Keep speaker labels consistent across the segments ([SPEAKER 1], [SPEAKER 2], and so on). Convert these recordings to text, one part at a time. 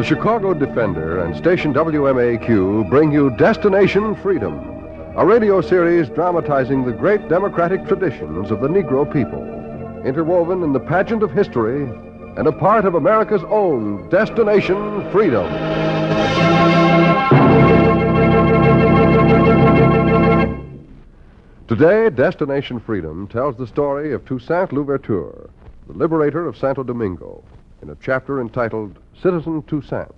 [SPEAKER 1] Chicago Defender and station WMAQ bring you Destination Freedom, a radio series dramatizing the great democratic traditions of the Negro people, interwoven in the pageant of history and a part of America's own Destination Freedom. Today, Destination Freedom tells the story of Toussaint Louverture, the liberator of Santo Domingo, in a chapter entitled Citizen Toussaint.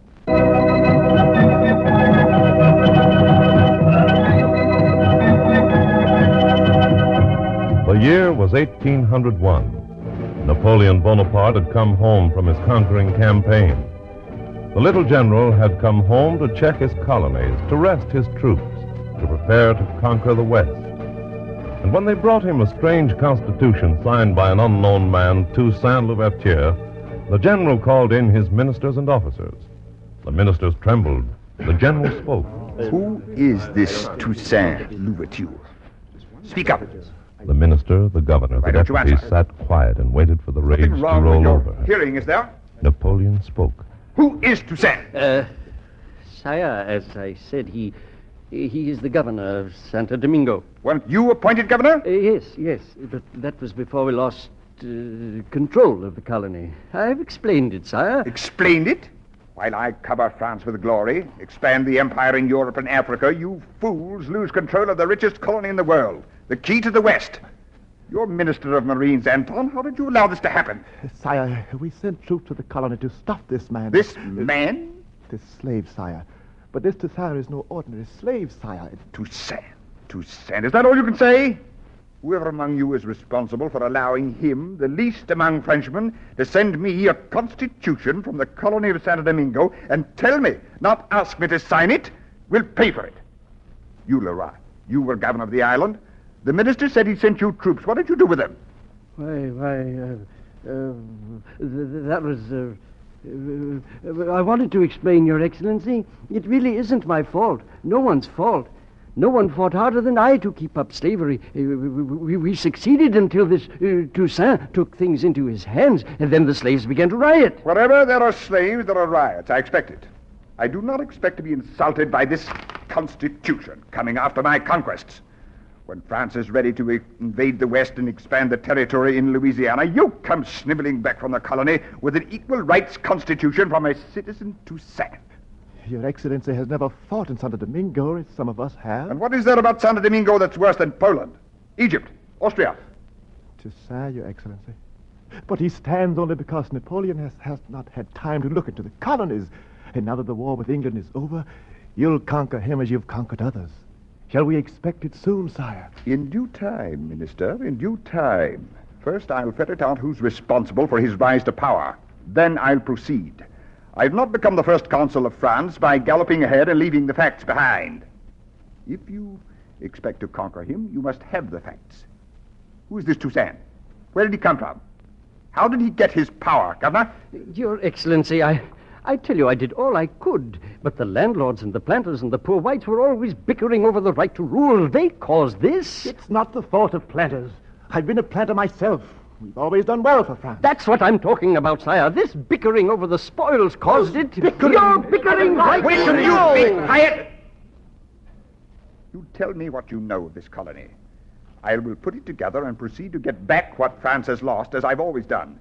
[SPEAKER 2] The year was 1801. Napoleon Bonaparte had come home from his conquering campaign. The little general had come home to check his colonies, to rest his troops, to prepare to conquer the West. And when they brought him a strange constitution signed by an unknown man, Toussaint Louverture, the general called in his ministers and officers. The ministers trembled. The general spoke.
[SPEAKER 3] Who is this Toussaint Louverture? Speak up.
[SPEAKER 2] The minister, the governor, the deputies sat quiet and waited for the rage to roll over.
[SPEAKER 3] Hearing, is there?
[SPEAKER 2] Napoleon spoke.
[SPEAKER 3] Who is Toussaint?
[SPEAKER 4] Sire, as I said, he is the governor of Santo Domingo.
[SPEAKER 3] Weren't you appointed governor?
[SPEAKER 4] Yes, but that was before we lost control of the colony. I've explained it, sire.
[SPEAKER 3] Explained it? While I cover France with glory, expand the empire in Europe and Africa, you fools lose control of the richest colony in the world, the key to the West. You're Minister of Marines, Anton. How did you allow this to happen?
[SPEAKER 5] Sire, we sent troops to the colony to stop this man.
[SPEAKER 3] This man?
[SPEAKER 5] This slave, sire. But this Toussaint is no ordinary slave, sire.
[SPEAKER 3] Toussaint? Is that all you can say? Whoever among you is responsible for allowing him, the least among Frenchmen, to send me a constitution from the colony of Santo Domingo and tell me, not ask me to sign it, will pay for it. You, Leroy, you were governor of the island. The minister said he sent you troops. What did you do with them?
[SPEAKER 4] That was... I wanted to explain, Your Excellency. It really isn't my fault. No one's fault. No one fought harder than I to keep up slavery. We succeeded until this Toussaint took things into his hands, and then the slaves began to riot.
[SPEAKER 3] Wherever there are slaves, there are riots. I expect it. I do not expect to be insulted by this constitution coming after my conquests. When France is ready to invade the West and expand the territory in Louisiana, you come sniveling back from the colony with an equal rights constitution from a citizen Toussaint.
[SPEAKER 5] Your Excellency has never fought in Santo Domingo, as some of us have.
[SPEAKER 3] And what is there about Santo Domingo that's worse than Poland, Egypt, Austria?
[SPEAKER 5] Toussaint, Your Excellency. But he stands only because Napoleon has not had time to look into the colonies. And now that the war with England is over, you'll conquer him as you've conquered others. Shall we expect it soon, sire?
[SPEAKER 3] In due time, Minister, in due time. First, I'll ferret out who's responsible for his rise to power. Then I'll proceed. I've not become the first consul of France by galloping ahead and leaving the facts behind. If you expect to conquer him, you must have the facts. Who is this Toussaint? Where did he come from? How did he get his power, Governor?
[SPEAKER 4] Your Excellency, I tell you, I did all I could. But the landlords and the planters and the poor whites were always bickering over the right to rule. They caused this.
[SPEAKER 5] It's not the fault of planters. I've been a planter myself. We've always done well for France.
[SPEAKER 4] That's what I'm talking about, sire. This bickering over the spoils caused it.
[SPEAKER 5] Bickering.
[SPEAKER 4] You're bickering right
[SPEAKER 3] Wait till
[SPEAKER 4] now.
[SPEAKER 3] you be quiet! You tell me what you know of this colony. I will put it together and proceed to get back what France has lost, as I've always done.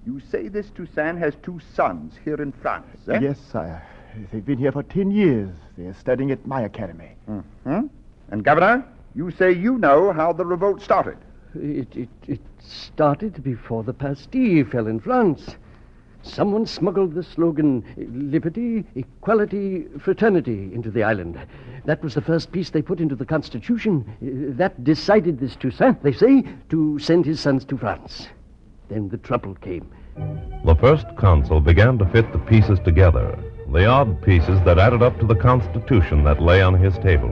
[SPEAKER 3] You say this Toussaint has 2 sons here in France, eh?
[SPEAKER 5] Yes, sire. They've been here for 10 years. They're studying at my academy.
[SPEAKER 3] Mm-hmm. And, Governor, you say you know how the revolt started.
[SPEAKER 4] It started before the Bastille fell in France. Someone smuggled the slogan, liberty, equality, fraternity, into the island. That was the first piece they put into the Constitution. That decided this Toussaint, they say, to send his sons to France. Then the trouble came.
[SPEAKER 2] The first consul began to fit the pieces together, the odd pieces that added up to the Constitution that lay on his table.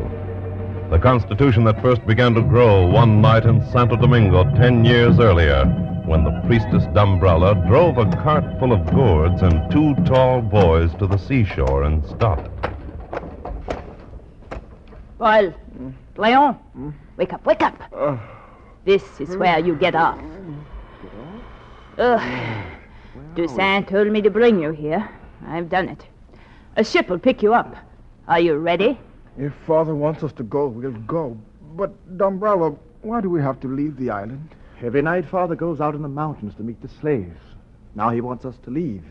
[SPEAKER 2] The Constitution that first began to grow one night in Santo Domingo 10 years earlier, when the priestess Dumbrella drove a cart full of gourds and 2 tall boys to the seashore and stopped.
[SPEAKER 6] Paul, Léon, wake up. This is where you get off. Toussaint told me to bring you here. I've done it. A ship will pick you up. Are you ready?
[SPEAKER 7] If Father wants us to go, we'll go. But, Dumbrella, why do we have to leave the island?
[SPEAKER 5] Every night Father goes out in the mountains to meet the slaves. Now he wants us to leave.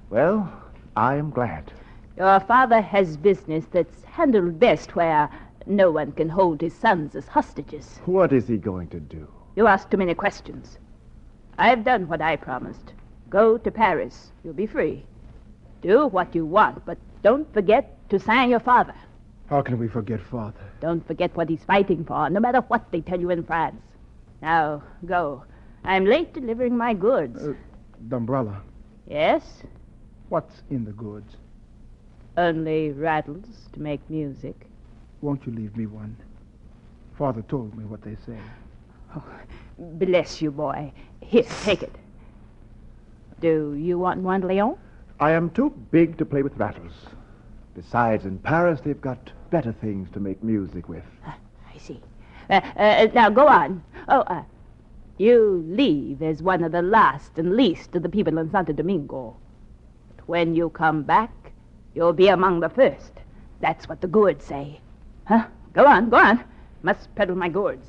[SPEAKER 5] Well, I am glad.
[SPEAKER 6] Your father has business that's handled best where no one can hold his sons as hostages.
[SPEAKER 5] What is he going to do?
[SPEAKER 6] You ask too many questions. I've done what I promised. Go to Paris. You'll be free. Do what you want, but don't forget Toussaint, your father.
[SPEAKER 7] How can we forget Father?
[SPEAKER 6] Don't forget what he's fighting for, no matter what they tell you in France. Now, go. I'm late delivering my goods.
[SPEAKER 7] Dumbrella,
[SPEAKER 6] Yes?
[SPEAKER 7] what's in the goods?
[SPEAKER 6] Only rattles to make music.
[SPEAKER 7] Won't you leave me one? Father told me what they say.
[SPEAKER 6] Bless you, boy. Here, take it. Do you want one, Leon?
[SPEAKER 5] I am too big to play with rattles. Besides, in Paris, they've got better things to make music with.
[SPEAKER 6] I see. Now, go on. You leave as one of the last and least of the people in Santo Domingo. But when you come back, you'll be among the first. That's what the gourds say. Huh? Go on. Must peddle my gourds.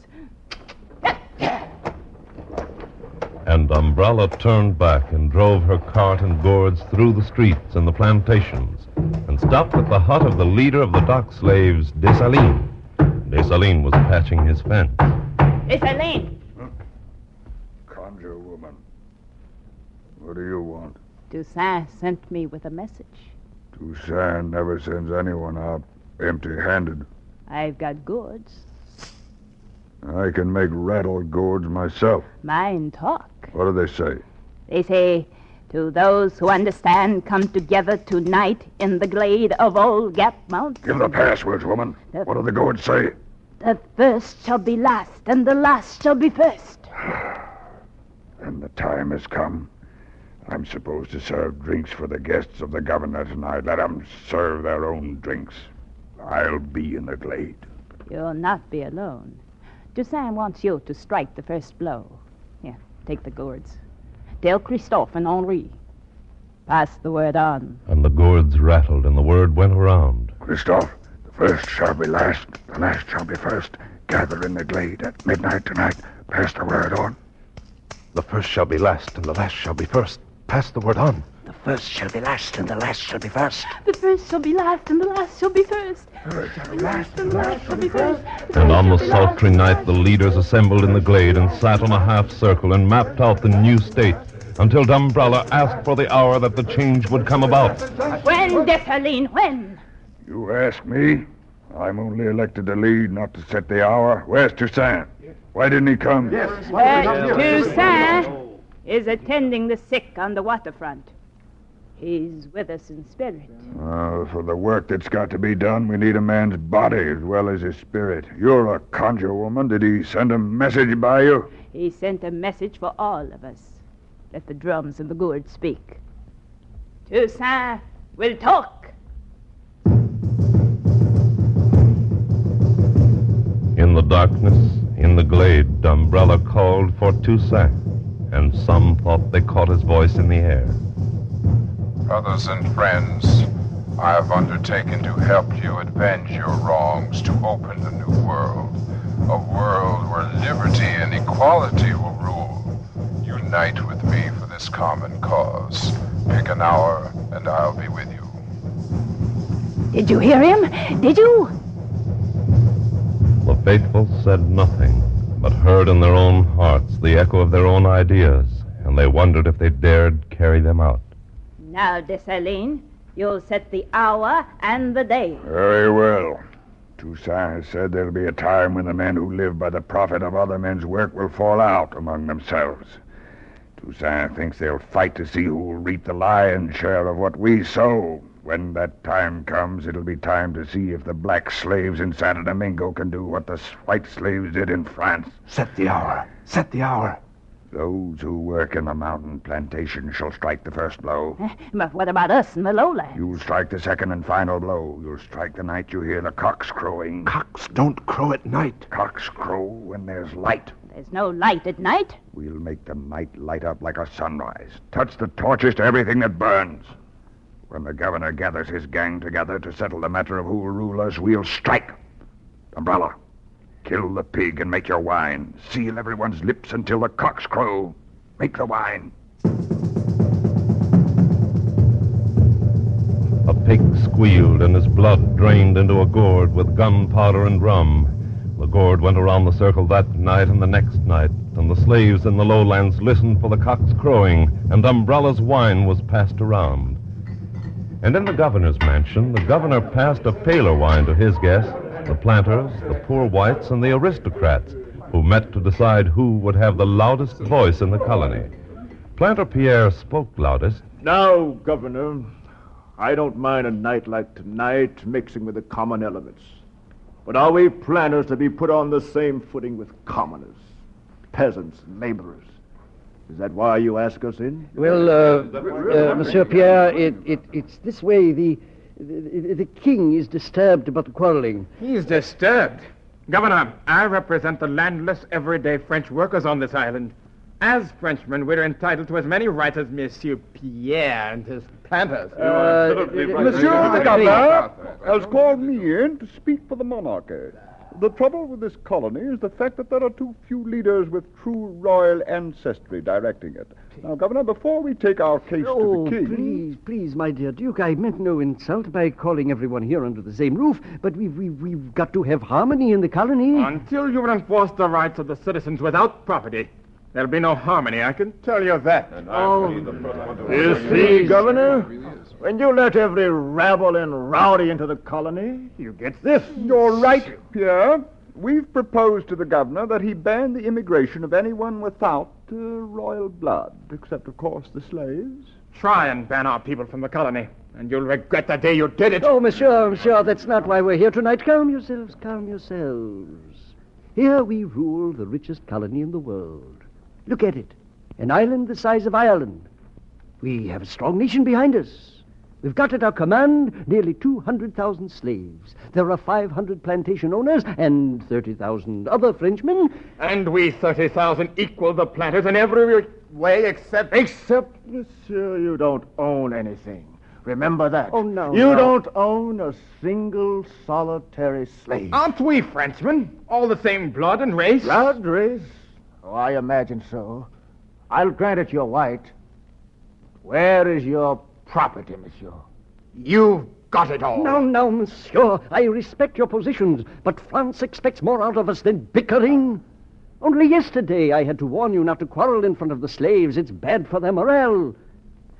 [SPEAKER 2] And Umbrella turned back and drove her cart and gourds through the streets and the plantations and stopped at the hut of the leader of the dock slaves, Dessalines. Dessalines was patching his fence.
[SPEAKER 6] Dessalines!
[SPEAKER 3] Conjure woman. What do you want?
[SPEAKER 6] Toussaint sent me with a message.
[SPEAKER 3] Toussaint never sends anyone out empty-handed.
[SPEAKER 6] I've got goods.
[SPEAKER 3] I can make rattle gourds myself.
[SPEAKER 6] Mine talk.
[SPEAKER 3] What do they say?
[SPEAKER 6] They say, to those who understand, come together tonight in the glade of Old Gap Mountain.
[SPEAKER 3] Give the passwords, woman. What do the gourds say?
[SPEAKER 6] The first shall be last, and the last shall be first.
[SPEAKER 3] And the time has come. I'm supposed to serve drinks for the guests of the governor tonight. Let them serve their own drinks. I'll be in the glade.
[SPEAKER 6] You'll not be alone. Toussaint wants you to strike the first blow. Here, take the gourds. Tell Christophe and Henri. Pass the word on.
[SPEAKER 2] And the gourds rattled, and the word went around.
[SPEAKER 3] Christophe, the first shall be last, the last shall be first. Gather in the glade at midnight tonight. Pass the word on.
[SPEAKER 8] The first shall be last, and the last shall be first. Pass the word on.
[SPEAKER 4] The first shall be last, and the last shall be first.
[SPEAKER 6] The first shall be last, and the last shall be first.
[SPEAKER 2] And on the sultry night, the leaders assembled in the glade and sat on a half circle and mapped out the new state until Dumbrella asked for the hour that the change would come about.
[SPEAKER 6] When, Dessalines, when?
[SPEAKER 3] You ask me? I'm only elected to lead, not to set the hour. Where's Toussaint? Why didn't he come?
[SPEAKER 6] Toussaint is attending the sick on the waterfront. He's with us in spirit.
[SPEAKER 3] For the work that's got to be done, we need a man's body as well as his spirit. You're a conjure woman. Did he send a message by you?
[SPEAKER 6] He sent a message for all of us. Let the drums and the gourds speak. Toussaint will talk.
[SPEAKER 2] In the darkness, in the glade, Dumbrella called for Toussaint, and some thought they caught his voice in the air.
[SPEAKER 9] Brothers and friends, I have undertaken to help you avenge your wrongs, to open a new world. A world where liberty and equality will rule. Unite with me for this common cause. Pick an hour, and I'll be with you.
[SPEAKER 6] Did you hear him? Did you?
[SPEAKER 2] The faithful said nothing, but heard in their own hearts the echo of their own ideas, and they wondered if they dared carry them out.
[SPEAKER 6] Now, Dessalines, you'll set the hour and the day.
[SPEAKER 3] Very well. Toussaint has said there'll be a time when the men who live by the profit of other men's work will fall out among themselves. Toussaint thinks they'll fight to see who will reap the lion's share of what we sow. When that time comes, it'll be time to see if the black slaves in Santo Domingo can do what the white slaves did in France.
[SPEAKER 8] Set the hour. Set the hour.
[SPEAKER 3] Those who work in the mountain plantation shall strike the first blow.
[SPEAKER 6] But what about us in the lowlands?
[SPEAKER 3] You'll strike the second and final blow. You'll strike the night you hear the cocks crowing.
[SPEAKER 8] Cocks don't crow at night.
[SPEAKER 3] Cocks crow when there's light.
[SPEAKER 6] There's no light at night.
[SPEAKER 3] We'll make the night light up like a sunrise. Touch the torches to everything that burns. When the governor gathers his gang together to settle the matter of who will rule us, we'll strike. Umbrella, kill the pig and make your wine. Seal everyone's lips until the cocks crow. Make the wine.
[SPEAKER 2] A pig squealed and his blood drained into a gourd with gunpowder and rum. The gourd went around the circle that night and the next night, and the slaves in the lowlands listened for the cocks crowing, and Umbrella's wine was passed around. And in the governor's mansion, the governor passed a paler wine to his guests, the planters, the poor whites, and the aristocrats, who met to decide who would have the loudest voice in the colony. Planter Pierre spoke loudest.
[SPEAKER 5] Now, Governor, I don't mind a night like tonight mixing with the common elements. But are we planters to be put on the same footing with commoners, peasants, laborers? Is that why you ask us in?
[SPEAKER 4] Well, Monsieur Pierre, it's this way. The king is disturbed about the quarreling.
[SPEAKER 10] He's disturbed. Governor, I represent the landless, everyday French workers on this island. As Frenchmen, we're entitled to as many rights as Monsieur Pierre and his planters.
[SPEAKER 3] Monsieur the governor has called me in to speak for the monarchy. The trouble with this colony is the fact that there are too few leaders with true royal ancestry directing it. Now, Governor, before we take our case to the king...
[SPEAKER 4] Please, my dear Duke, I meant no insult by calling everyone here under the same roof, but we've got to have harmony in the colony.
[SPEAKER 10] Until you enforce the rights of the citizens without property, there'll be no harmony, I can tell you that.
[SPEAKER 5] You see, Governor, when you let every rabble and rowdy into the colony, you get this.
[SPEAKER 3] You're right, Pierre. We've proposed to the governor that he ban the immigration of anyone without royal blood, except, of course, the slaves.
[SPEAKER 10] Try and ban our people from the colony, and you'll regret the day you did it.
[SPEAKER 4] Oh, monsieur, that's not why we're here tonight. Calm yourselves, calm yourselves. Here we rule the richest colony in the world. Look at it. An island the size of Ireland. We have a strong nation behind us. We've got at our command nearly 200,000 slaves. There are 500 plantation owners and 30,000 other Frenchmen.
[SPEAKER 10] And we 30,000 equal the planters in every way except...
[SPEAKER 5] Except, monsieur, you don't own anything. Remember that.
[SPEAKER 4] Oh, no.
[SPEAKER 5] You don't own a single solitary slave.
[SPEAKER 10] Aren't we Frenchmen? All the same blood and race?
[SPEAKER 5] Blood, race? Oh, I imagine so. I'll grant it you're white. Where is your property, monsieur?
[SPEAKER 10] You've got it all.
[SPEAKER 4] No, monsieur. I respect your positions, but France expects more out of us than bickering. Only yesterday I had to warn you not to quarrel in front of the slaves. It's bad for their morale.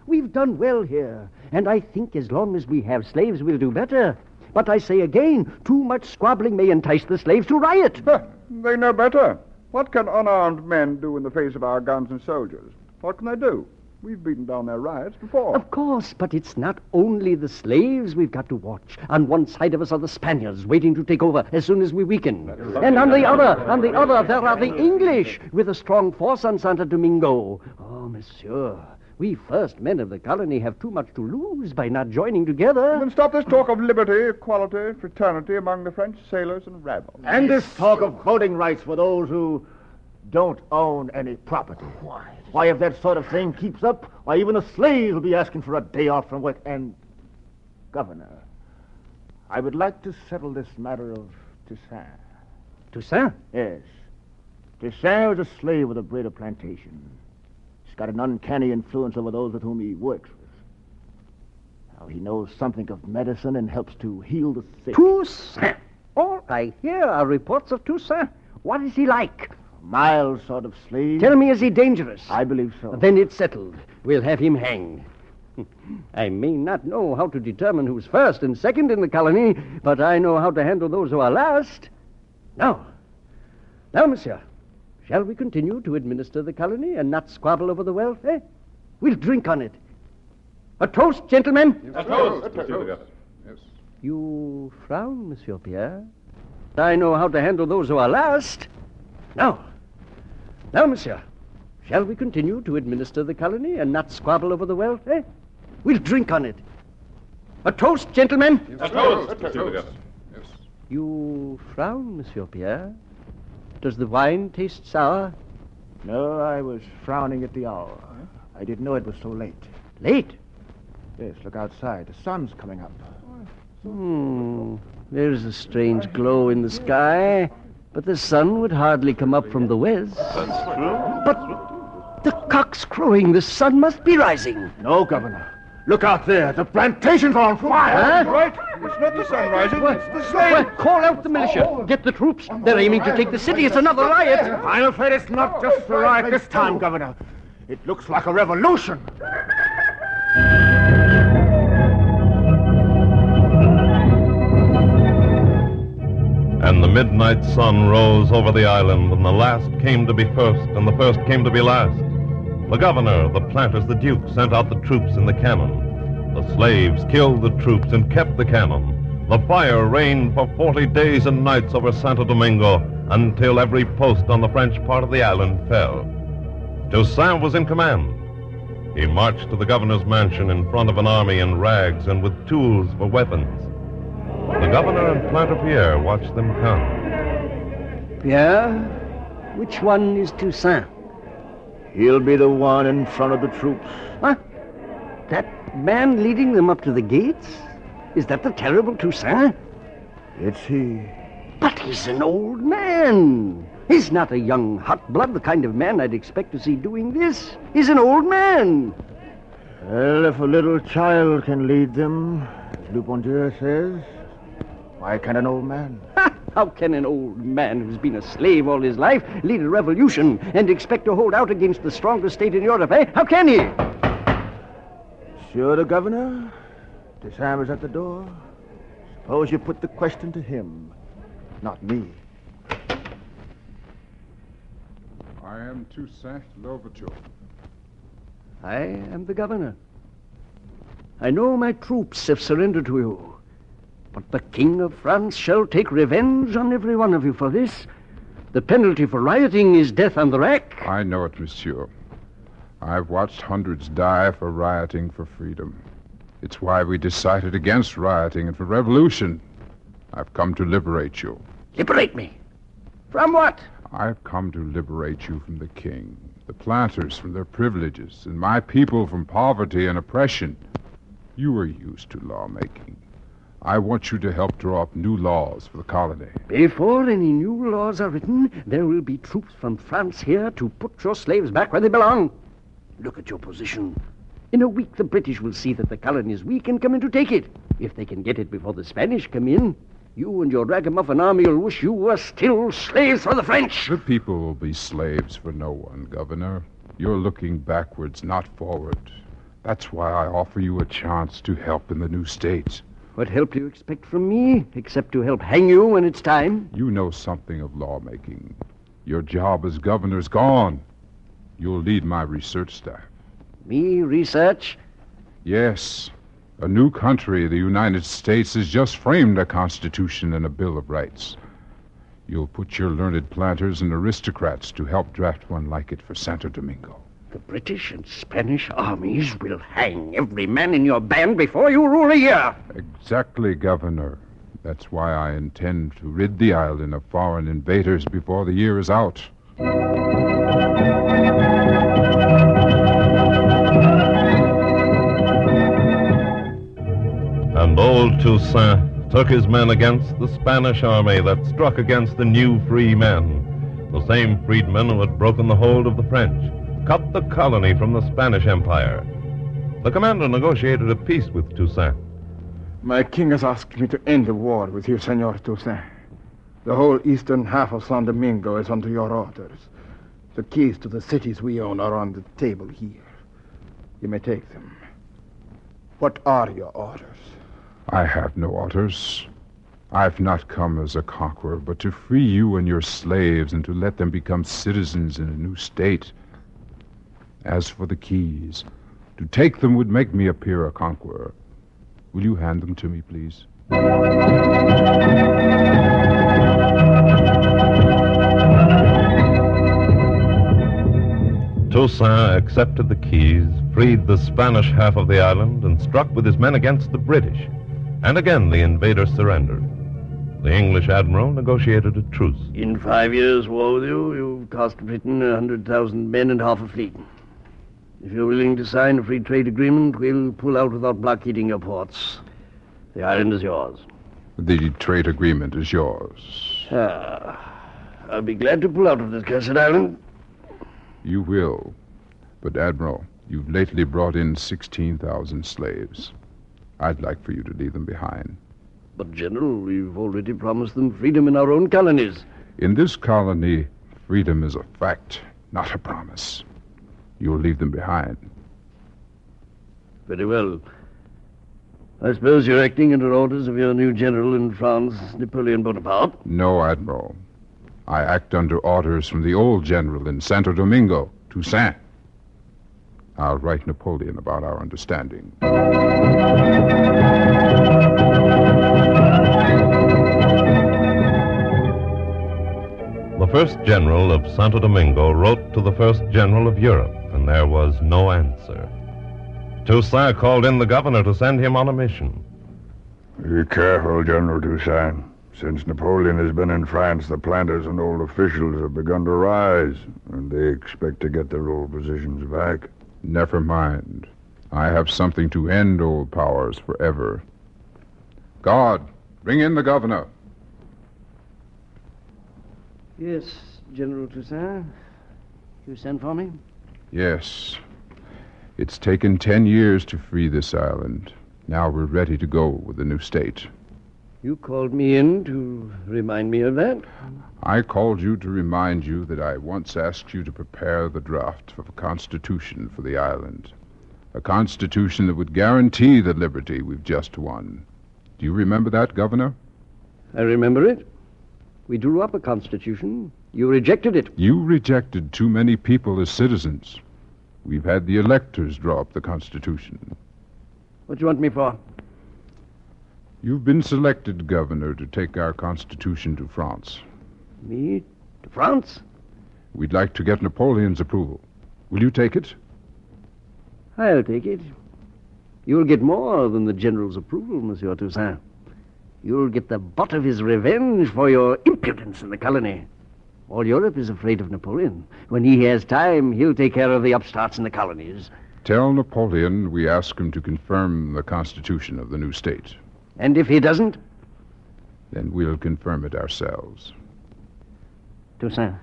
[SPEAKER 4] We've done well here, and I think as long as we have slaves, we'll do better. But I say again, too much squabbling may entice the slaves to riot.
[SPEAKER 3] They know better. What can unarmed men do in the face of our guns and soldiers? What can they do? We've beaten down their riots before.
[SPEAKER 4] Of course, but it's not only the slaves we've got to watch. On one side of us are the Spaniards waiting to take over as soon as we weaken. And on the other, there are the English with a strong force on Santo Domingo. Oh, monsieur, we first men of the colony have too much to lose by not joining together.
[SPEAKER 3] Then stop this talk of liberty, equality, fraternity among the French sailors and rabble.
[SPEAKER 5] And this talk of voting rights for those who don't own any property. Why, if that sort of thing keeps up, why, even the slaves will be asking for a day off from work. And, Governor, I would like to settle this matter of Toussaint.
[SPEAKER 4] Toussaint?
[SPEAKER 5] Yes. Toussaint was a slave with a Breda plantation. He's got an uncanny influence over those with whom he works with. Now, he knows something of medicine and helps to heal the sick.
[SPEAKER 4] Toussaint? All I hear are reports of Toussaint. What is he like?
[SPEAKER 5] Mild sort of slave.
[SPEAKER 4] Tell me, is he dangerous?
[SPEAKER 5] I believe so.
[SPEAKER 4] Then it's settled. We'll have him hanged. I may not know how to determine who's first and second in the colony, but I know how to handle those who are last. Now, monsieur, shall we continue to administer the colony and not squabble over the wealth, eh? We'll drink on it. A toast, gentlemen.
[SPEAKER 9] A toast. Yes.
[SPEAKER 4] You frown, Monsieur Pierre. I know how to handle those who are last. Now, monsieur, shall we continue to administer the colony and not squabble over the wealth, eh? We'll drink on it. A toast, gentlemen.
[SPEAKER 9] A toast. Yes.
[SPEAKER 4] You frown, Monsieur Pierre. Does the wine taste sour?
[SPEAKER 5] No, I was frowning at the hour. I didn't know it was so late.
[SPEAKER 4] Late?
[SPEAKER 7] Yes, look outside. The sun's coming up.
[SPEAKER 4] There's a strange glow in the sky, but the sun would hardly come up from the west.
[SPEAKER 8] That's true.
[SPEAKER 4] But the cock's crowing. The sun must be rising.
[SPEAKER 7] No, Governor. Look out there. The plantation's on fire.
[SPEAKER 4] Huh?
[SPEAKER 3] Right? It's not the sun rising. It's the slaves.
[SPEAKER 4] Well, call out the militia. Get the troops. They're aiming to take the city. It's another riot.
[SPEAKER 7] I'm afraid it's not just a riot this time, Governor. It looks like a revolution.
[SPEAKER 2] And the midnight sun rose over the island, and the last came to be first, and the first came to be last. The governor, the planters, the duke sent out the troops in the cannon. The slaves killed the troops and kept the cannon. The fire reigned for 40 days and nights over Santo Domingo until every post on the French part of the island fell. Toussaint was in command. He marched to the governor's mansion in front of an army in rags and with tools for weapons. The governor and Planter Pierre watched them come.
[SPEAKER 4] Pierre, which one is Toussaint?
[SPEAKER 7] He'll be the one in front of the troops.
[SPEAKER 4] Huh? That man leading them up to the gates? Is that the terrible Toussaint?
[SPEAKER 7] It's he.
[SPEAKER 4] But he's an old man. He's not a young hot blood, the kind of man I'd expect to see doing this. He's an old man.
[SPEAKER 7] Well, if a little child can lead them, as Le Bon Dieu says, why can't an old man?
[SPEAKER 4] How can an old man who's been a slave all his life lead a revolution and expect to hold out against the strongest state in Europe, eh? How can he?
[SPEAKER 7] Sure, the governor? Toussaint is at the door. Suppose you put the question to him, not me.
[SPEAKER 9] I am Toussaint Louverture.
[SPEAKER 4] I am the governor. I know my troops have surrendered to you. But the King of France shall take revenge on every one of you for this. The penalty for rioting is death on the rack.
[SPEAKER 9] I know it, monsieur. I've watched hundreds die for rioting for freedom. It's why we decided against rioting and for revolution. I've come to liberate you.
[SPEAKER 4] Liberate me? From what?
[SPEAKER 9] I've come to liberate you from the king, the planters from their privileges, and my people from poverty and oppression. You are used to lawmaking. I want you to help draw up new laws for the colony.
[SPEAKER 4] Before any new laws are written, there will be troops from France here to put your slaves back where they belong. Look at your position. In a week, the British will see that the colony is weak and come in to take it. If they can get it before the Spanish come in, you and your ragamuffin army will wish you were still slaves for the French.
[SPEAKER 9] The people will be slaves for no one, Governor. You're looking backwards, not forward. That's why I offer you a chance to help in the new states.
[SPEAKER 4] What help do you expect from me, except to help hang you when it's time?
[SPEAKER 9] You know something of lawmaking. Your job as governor's gone. You'll lead my research staff.
[SPEAKER 4] Me research?
[SPEAKER 9] Yes. A new country, the United States, has just framed a constitution and a Bill of Rights. You'll put your learned planters and aristocrats to help draft one like it for Santo Domingo.
[SPEAKER 4] The British and Spanish armies will hang every man in your band before you rule a year.
[SPEAKER 9] Exactly, Governor. That's why I intend to rid the island of foreign invaders before the year is out.
[SPEAKER 2] And old Toussaint took his men against the Spanish army that struck against the new free men, the same freedmen who had broken the hold of the French, cut the colony from the Spanish Empire. The commander negotiated a peace with Toussaint.
[SPEAKER 10] My king has asked me to end the war with you, Senor Toussaint. The whole eastern half of San Domingo is under your orders. The keys to the cities we own are on the table here. You may take them. What are your orders?
[SPEAKER 9] I have no orders. I've not come as a conqueror, but to free you and your slaves and to let them become citizens in a new state. As for the keys, to take them would make me appear a conqueror. Will you hand them to me, please?
[SPEAKER 2] Toussaint accepted the keys, freed the Spanish half of the island, and struck with his men against the British. And again the invaders surrendered. The English admiral negotiated a truce.
[SPEAKER 4] In 5 years' war with you, you've cost Britain 100,000 men and half a fleet. If you're willing to sign a free trade agreement, we'll pull out without blockading your ports. The island is yours.
[SPEAKER 9] The trade agreement is yours.
[SPEAKER 4] I'll be glad to pull out of this cursed island.
[SPEAKER 9] You will. But, Admiral, you've lately brought in 16,000 slaves. I'd like for you to leave them behind.
[SPEAKER 4] But, General, we've already promised them freedom in our own colonies.
[SPEAKER 9] In this colony, freedom is a fact, not a promise. You'll leave them behind.
[SPEAKER 4] Very well. I suppose you're acting under orders of your new general in France, Napoleon Bonaparte?
[SPEAKER 9] No, Admiral. I act under orders from the old general in Santo Domingo, Toussaint. I'll write Napoleon about our understanding.
[SPEAKER 2] The first general of Santo Domingo wrote to the first general of Europe, and there was no answer. Toussaint called in the governor to send him on a mission.
[SPEAKER 3] Be careful, General Toussaint. Since Napoleon has been in France, the planters and old officials have begun to rise, and they expect to get their old positions back.
[SPEAKER 9] Never mind. I have something to end old powers forever. Guard, bring in the governor.
[SPEAKER 4] Yes, General Toussaint. You sent for me?
[SPEAKER 9] Yes. It's taken 10 years to free this island. Now we're ready to go with the new state.
[SPEAKER 4] You called me in to remind me of that?
[SPEAKER 9] I called you to remind you that I once asked you to prepare the draft of a constitution for the island. A constitution that would guarantee the liberty we've just won. Do you remember that, Governor?
[SPEAKER 4] I remember it. We drew up a constitution. You rejected it.
[SPEAKER 9] You rejected too many people as citizens. We've had the electors draw up the Constitution.
[SPEAKER 4] What do you want me for?
[SPEAKER 9] You've been selected, Governor, to take our Constitution to France.
[SPEAKER 4] Me? To France?
[SPEAKER 9] We'd like to get Napoleon's approval. Will you take it?
[SPEAKER 4] I'll take it. You'll get more than the general's approval, Monsieur Toussaint. You'll get the butt of his revenge for your impudence in the colony. All Europe is afraid of Napoleon. When he has time, he'll take care of the upstarts in the colonies.
[SPEAKER 9] Tell Napoleon we ask him to confirm the Constitution of the new state.
[SPEAKER 4] And if he doesn't?
[SPEAKER 9] Then we'll confirm it ourselves.
[SPEAKER 4] Toussaint,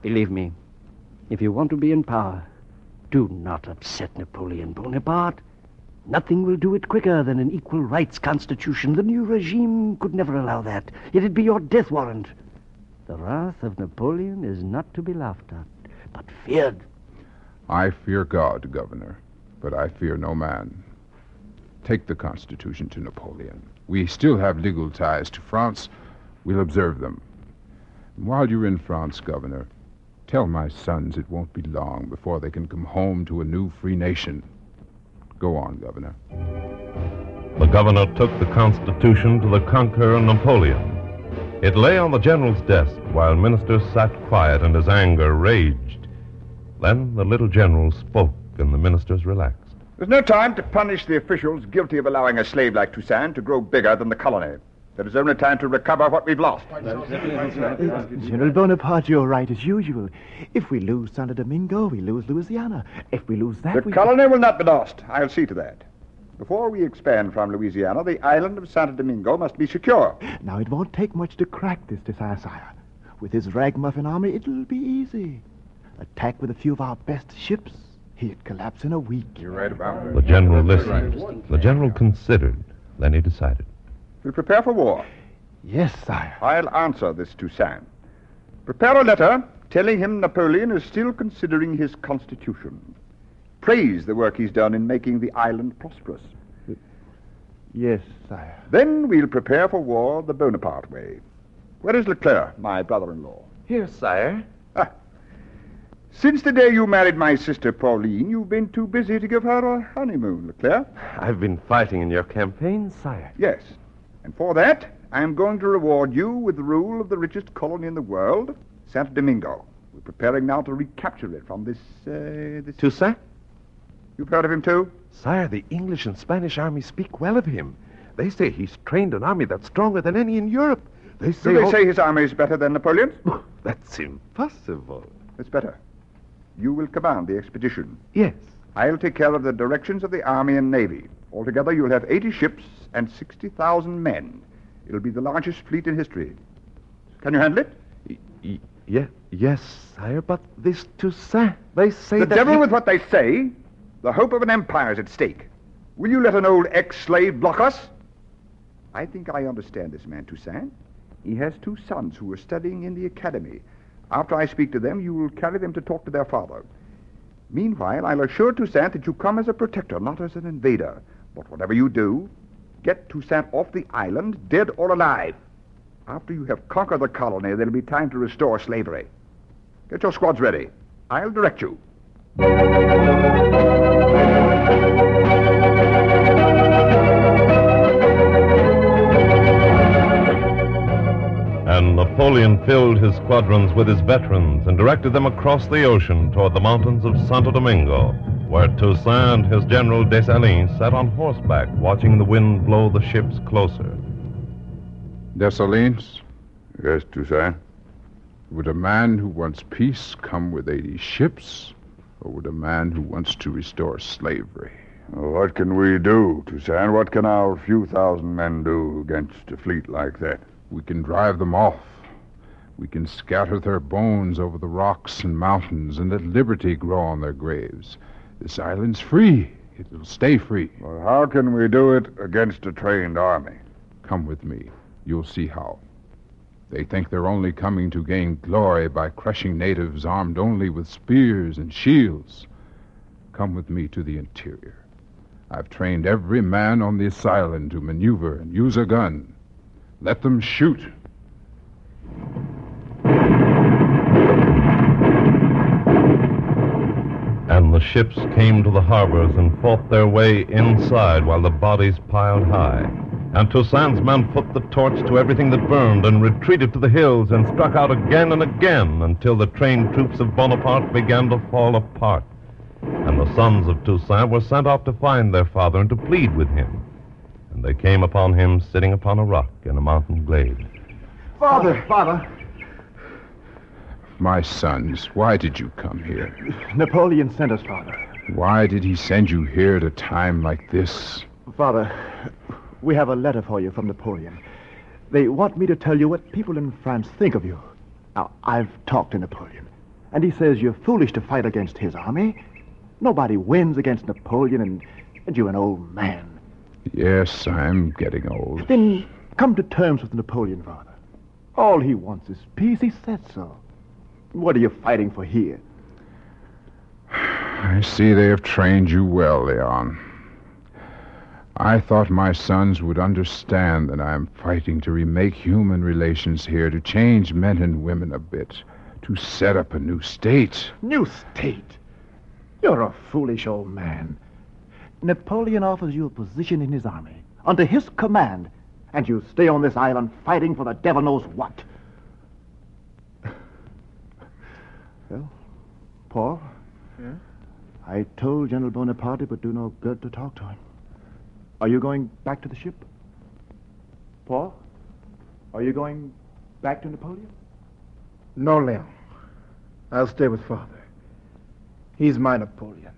[SPEAKER 4] believe me, if you want to be in power, do not upset Napoleon Bonaparte. Nothing will do it quicker than an equal rights constitution. The new regime could never allow that. It'd be your death warrant. The wrath of Napoleon is not to be laughed at, but feared.
[SPEAKER 9] I fear God, Governor, but I fear no man. Take the Constitution to Napoleon. We still have legal ties to France. We'll observe them. And while you're in France, Governor, tell my sons it won't be long before they can come home to a new free nation. Go on, Governor.
[SPEAKER 2] The governor took the Constitution to the conqueror Napoleon. It lay on the general's desk while ministers sat quiet and his anger raged. Then the little general spoke and the ministers relaxed.
[SPEAKER 3] There's no time to punish the officials guilty of allowing a slave like Toussaint to grow bigger than the colony. There is only time to recover what we've lost.
[SPEAKER 5] General Bonaparte, you're right as usual. If we lose Santo Domingo, we lose Louisiana. If we lose that,
[SPEAKER 3] The colony will not be lost. I'll see to that. Before we expand from Louisiana, the island of Santo Domingo must be secure.
[SPEAKER 5] Now, it won't take much to crack this desire, sire. With his ragamuffin army, it'll be easy. Attack with a few of our best ships, he'd collapse in a week.
[SPEAKER 3] You're right about it.
[SPEAKER 2] The general listened. The general considered. Then he decided.
[SPEAKER 3] We prepare for war.
[SPEAKER 5] Yes, sire.
[SPEAKER 3] I'll answer this Toussaint. Prepare a letter telling him Napoleon is still considering his constitution. Praise the work he's done in making the island prosperous.
[SPEAKER 5] Yes, sire.
[SPEAKER 3] Then we'll prepare for war the Bonaparte way. Where is Leclerc, my brother-in-law?
[SPEAKER 8] Here, sire.
[SPEAKER 3] Since the day you married my sister Pauline, you've been too busy to give her a honeymoon, Leclerc.
[SPEAKER 8] I've been fighting in your campaign, sire.
[SPEAKER 3] Yes. And for that, I'm going to reward you with the rule of the richest colony in the world, Santo Domingo. We're preparing now to recapture it from this
[SPEAKER 8] Toussaint?
[SPEAKER 3] You've heard of him, too?
[SPEAKER 8] Sire, the English and Spanish armies speak well of him. They say he's trained an army that's stronger than any in Europe. They say...
[SPEAKER 3] Do they say his army is better than Napoleon's?
[SPEAKER 8] That's impossible.
[SPEAKER 3] It's better. You will command the expedition.
[SPEAKER 8] Yes.
[SPEAKER 3] I'll take care of the directions of the Army and Navy. Altogether, you'll have 80 ships and 60,000 men. It'll be the largest fleet in history. Can you handle it?
[SPEAKER 8] Yes, sire, but this Toussaint, they say
[SPEAKER 3] The
[SPEAKER 8] that
[SPEAKER 3] devil
[SPEAKER 8] he-
[SPEAKER 3] with what they say. The hope of an empire is at stake. Will you let an old ex-slave block us? I think I understand this man, Toussaint. He has 2 sons who are studying in the academy. After I speak to them, you will carry them to talk to their father. Meanwhile, I'll assure Toussaint that you come as a protector, not as an invader. But whatever you do, get Toussaint off the island, dead or alive. After you have conquered the colony, there'll be time to restore slavery. Get your squads ready. I'll direct you.
[SPEAKER 2] And Napoleon filled his squadrons with his veterans and directed them across the ocean toward the mountains of Santo Domingo, where Toussaint and his general Dessalines sat on horseback, watching the wind blow the ships closer.
[SPEAKER 9] Dessalines,
[SPEAKER 3] Yes, Toussaint.
[SPEAKER 9] would a man who wants peace come with 80 ships, or would a man who wants to restore slavery?
[SPEAKER 3] What can we do, Toussaint? What can our few thousand men do against a fleet like that?
[SPEAKER 9] We can drive them off. We can scatter their bones over the rocks and mountains and let liberty grow on their graves. This island's free. It will stay free.
[SPEAKER 3] Well, how can we do it against a trained army?
[SPEAKER 9] Come with me. You'll see how. They think they're only coming to gain glory by crushing natives armed only with spears and shields. Come with me to the interior. I've trained every man on this island to maneuver and use a gun. Let them shoot.
[SPEAKER 2] And the ships came to the harbors and fought their way inside while the bodies piled high. And Toussaint's men put the torch to everything that burned and retreated to the hills and struck out again and again until the trained troops of Bonaparte began to fall apart. And the sons of Toussaint were sent off to find their father and to plead with him. And they came upon him sitting upon a rock in a mountain glade.
[SPEAKER 5] Father.
[SPEAKER 9] My sons, why did you come here?
[SPEAKER 5] Napoleon sent us, Father.
[SPEAKER 9] Why did he send you here at a time like this?
[SPEAKER 5] Father, we have a letter for you from Napoleon. They want me to tell you what people in France think of you. Now, I've talked to Napoleon, and he says you're foolish to fight against his army. Nobody wins against Napoleon, and you're an old man.
[SPEAKER 9] Yes, I'm getting old.
[SPEAKER 5] Then come to terms with Napoleon, Father. All he wants is peace. He said so. What are you fighting for here?
[SPEAKER 9] I see they have trained you well, Leon. I thought my sons would understand that I'm fighting to remake human relations here, to change men and women a bit, to set up a new state.
[SPEAKER 5] New state? You're a foolish old man. Napoleon offers you a position in his army, under his command, and you stay on this island fighting for the devil knows what. Well, Paul?
[SPEAKER 10] Yeah?
[SPEAKER 5] I told General Bonaparte it would do no good to talk to him. Are you going back to the ship? Paul? Are you going back to Napoleon?
[SPEAKER 10] No, Leon. I'll stay with Father. He's my Napoleon.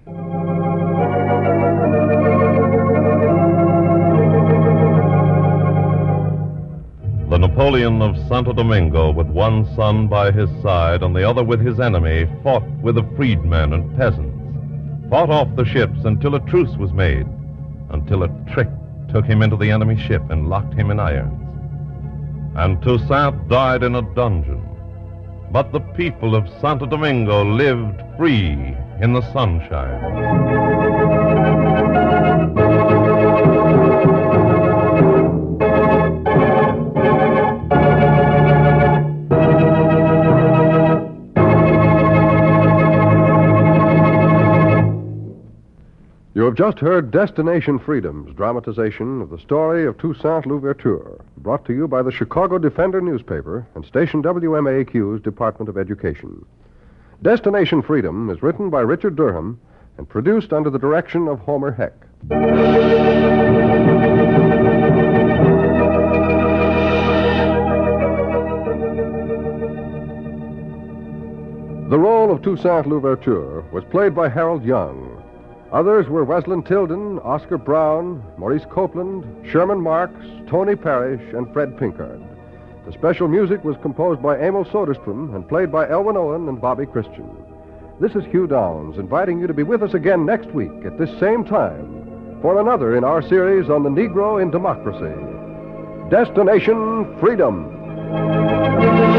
[SPEAKER 2] The Napoleon of Santo Domingo, with one son by his side and the other with his enemy, fought with the freedmen and peasants, fought off the ships until a truce was made, until a trick took him into the enemy ship and locked him in irons. And Toussaint died in a dungeon. But the people of Santo Domingo lived free in the sunshine.
[SPEAKER 1] You have just heard Destination Freedom's dramatization of the story of Toussaint Louverture, brought to you by the Chicago Defender newspaper and station WMAQ's Department of Education. Destination Freedom is written by Richard Durham and produced under the direction of Homer Heck. The role of Toussaint Louverture was played by Harold Young. Others were Wesleyan Tilden, Oscar Brown, Maurice Copeland, Sherman Marks, Tony Parrish, and Fred Pinkard. The special music was composed by Emil Soderstrom and played by Elwin Owen and Bobby Christian. This is Hugh Downs, inviting you to be with us again next week at this same time for another in our series on the Negro in Democracy. Destination Freedom.